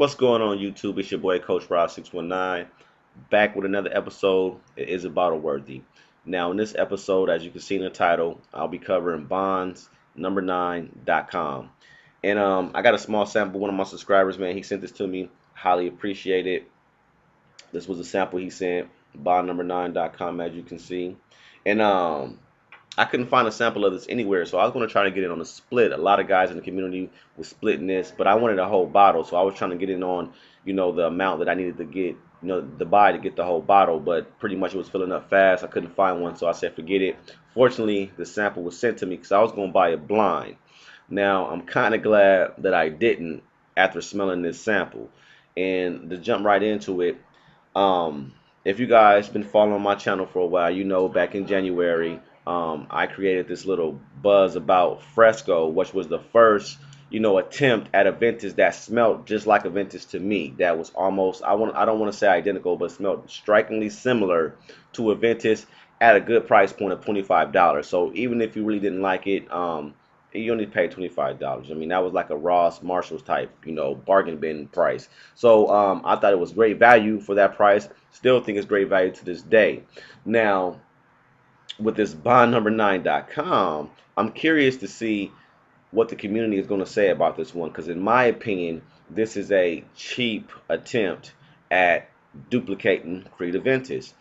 What's going on YouTube? It's your boy Coach Rob 619 back with another episode. It is a bottle worthy. Now in this episode, as you can see in the title, I'll be covering bonds number9.com. And I got a small sample. One of my subscribers, man, he sent this to me. Highly appreciate it. This was a sample he sent, bond number9.com, as you can see. And I couldn't find a sample of this anywhere, so I was going to try to get it on a split. A lot of guys in the community were splitting this, but I wanted a whole bottle, so I was trying to get it on, the amount that I needed to get, the buy to get the whole bottle, but pretty much it was filling up fast. I couldn't find one, so I said forget it. Fortunately, the sample was sent to me because I was going to buy it blind. Now, I'm kind of glad that I didn't after smelling this sample. And to jump right into it, if you guys been following my channel for a while, you know back in January, I created this little buzz about Fresco, which was the first, attempt at Aventus that smelled just like Aventus to me. That was almost, I don't want to say identical, but smelled strikingly similar to Aventus at a good price point of $25. So even if you really didn't like it, you only paid $25. I mean, that was like a Ross Marshalls type, bargain bin price. So I thought it was great value for that price. Still think it's great value to this day. Now, with this bond number9.com, I'm curious to see what the community is going to say about this one, because in my opinion, this is a cheap attempt at duplicating Creed Aventus.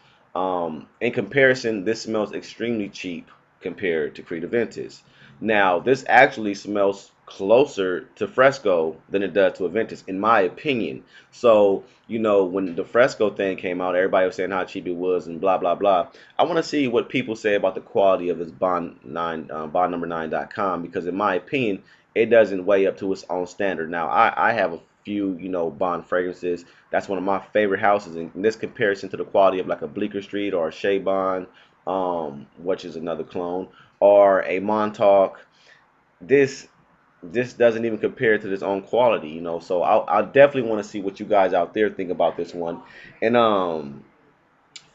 In comparison, this smells extremely cheap compared to Creed Aventus. Now, this actually smells closer to Fresco than it does to Aventus, in my opinion. So, when the Fresco thing came out, everybody was saying how cheap it was and blah, blah, blah. I want to see what people say about the quality of this bond number9.com, because in my opinion, it doesn't weigh up to its own standard. Now, I have a few, bond fragrances. That's one of my favorite houses. In this comparison to the quality of like a Bleecker Street or a Shea Bond, which is another clone, or a Montauk, this doesn't even compare to its own quality, So I definitely want to see what you guys out there think about this one. And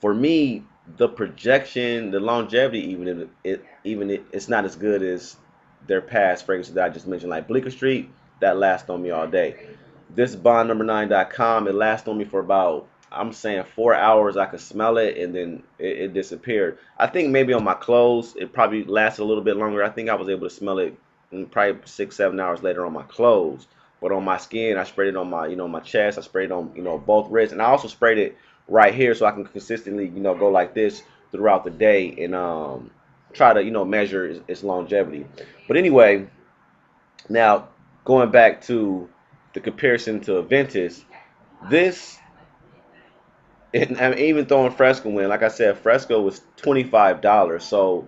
for me, the projection, the longevity, it's not as good as their past fragrances that I just mentioned, like Bleecker Street. That lasts on me all day. This bond number9.com, it lasts on me for about, I'm saying, 4 hours. I could smell it, and then it disappeared. I think maybe on my clothes it probably lasted a little bit longer. I think I was able to smell it probably 6-7 hours later on my clothes, but on my skin, I sprayed it on my my chest. I sprayed it on both wrists, and I also sprayed it right here so I can consistently go like this throughout the day and try to measure its longevity. But anyway, now going back to the comparison to Aventus, this, and I'm even throwing Fresco in. Like I said, Fresco was $25, so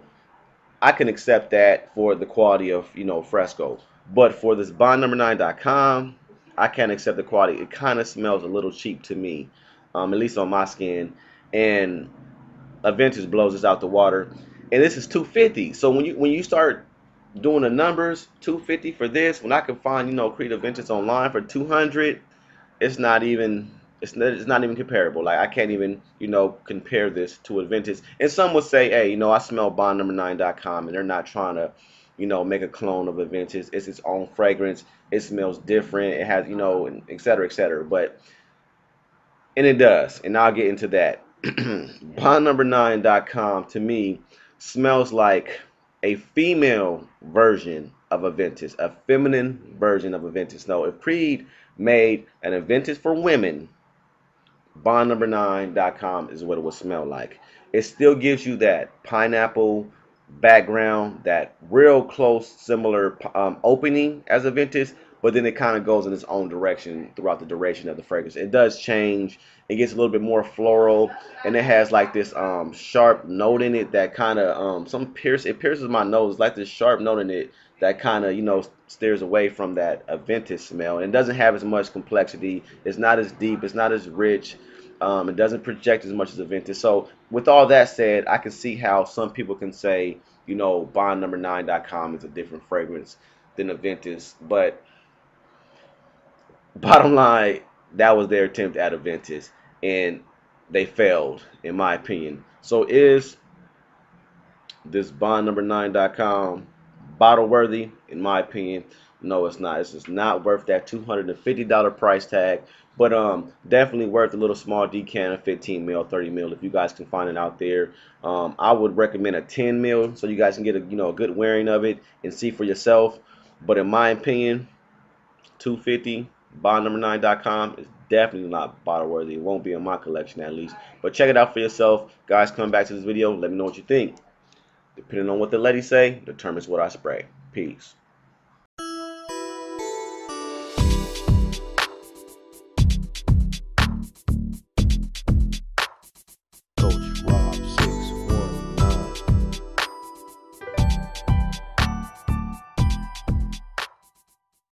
I can accept that for the quality of Fresco. But for this bond number9.com, I can't accept the quality. It kind of smells a little cheap to me, at least on my skin. And Aventus blows this out the water. And this is $250. So when you start doing the numbers, $250 for this, when I can find Creed Aventus online for $200, it's not even comparable. Like, I can't even compare this to Aventus. And some would say, hey, I smell bond number9.com, and they're not trying to make a clone of Aventus. It's its own fragrance. It smells different. It has et cetera, et cetera. But it does, and I'll get into that. Bond number9.com to me smells like a female version of Aventus, a feminine version of Aventus. Now, if Creed made an Aventus for women, bond number9.com is what it would smell like. It still gives you that pineapple background, that real close, similar opening as Aventus, but then it kind of goes in its own direction throughout the duration of the fragrance. It does change. It gets a little bit more floral, and it has like this sharp note in it that kind of it pierces my nose, like this sharp note in it that kind of steers away from that Aventus smell. And it doesn't have as much complexity. It's not as deep. It's not as rich. It doesn't project as much as Aventus. So with all that said, I can see how some people can say bond number9.com is a different fragrance than Aventus, but bottom line, that was their attempt at Aventus, and they failed, in my opinion. So is this bond number9.com bottle worthy? In my opinion, No, it's not. It's just not worth that $250 price tag. But definitely worth a little small decan, 15 mil, 30 mil if you guys can find it out there. I would recommend a 10 mil so you guys can get a good wearing of it and see for yourself. But in my opinion, 250 bond9.com is definitely not bottle worthy. It won't be in my collection at least. But check it out for yourself. Guys, come back to this video. Let me know what you think. Depending on what the ladies say, determines what I spray. Peace.